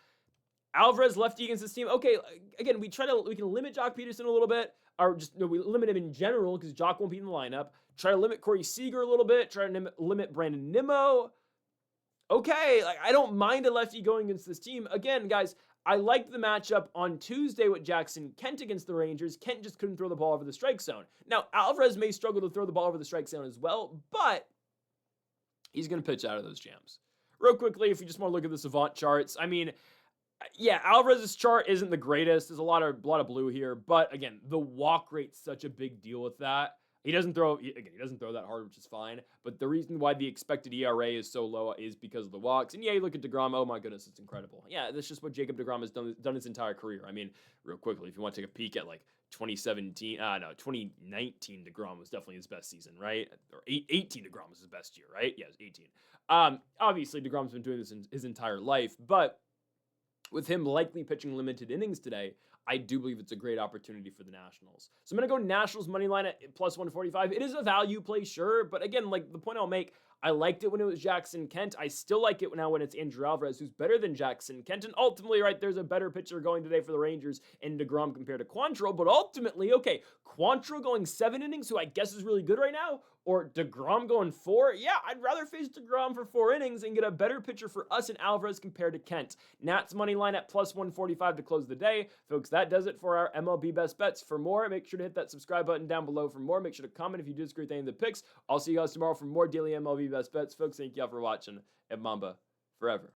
Speaker 1: Alvarez lefty against this team. Okay, again, we can limit Jock Peterson a little bit, or just we limit him in general because Jock won't be in the lineup. Try to limit Corey Seager a little bit. Try to limit Brandon Nimmo. Okay, I don't mind a lefty going against this team. Again, guys, I liked the matchup on Tuesday with Jackson Kent against the Rangers. Kent just couldn't throw the ball over the strike zone. Now, Alvarez may struggle to throw the ball over the strike zone as well, but he's going to pitch out of those jams. Real quickly, if you just want to look at the Savant charts, I mean, yeah, Alvarez's chart isn't the greatest. There's a lot of blue here, but again, the walk rate's such a big deal with that. He doesn't throw that hard, which is fine. But the reason why the expected ERA is so low is because of the walks. And yeah, you look at DeGrom. Oh my goodness, it's incredible. Yeah, that's just what Jacob DeGrom has done his entire career. I mean, real quickly, if you want to take a peek at like 2019 DeGrom was definitely his best season, right? Or 18 DeGrom was his best year, right? Yeah, it was 18. Obviously DeGrom's been doing this his entire life, but with him likely pitching limited innings today, I do believe it's a great opportunity for the Nationals. So I'm going to go Nationals money line at plus 145. It is a value play, sure, but again, like the point I'll make, I liked it when it was Jackson Kent. I still like it now when it's Andrew Alvarez, who's better than Jackson Kent. And ultimately, right, there's a better pitcher going today for the Rangers in DeGrom compared to Quantrill. But ultimately, okay, Quantrill going 7 innings, who I guess is really good right now, or DeGrom going 4? Yeah, I'd rather face DeGrom for 4 innings and get a better pitcher for us in Alvarez compared to Kent. Nats money line at plus 145 to close the day. Folks, that does it for our MLB Best Bets. For more, make sure to hit that subscribe button down below for more. Make sure to comment if you disagree with any of the picks. I'll see you guys tomorrow for more daily MLB Best Bets. Folks, thank y'all for watching, and Mamba forever.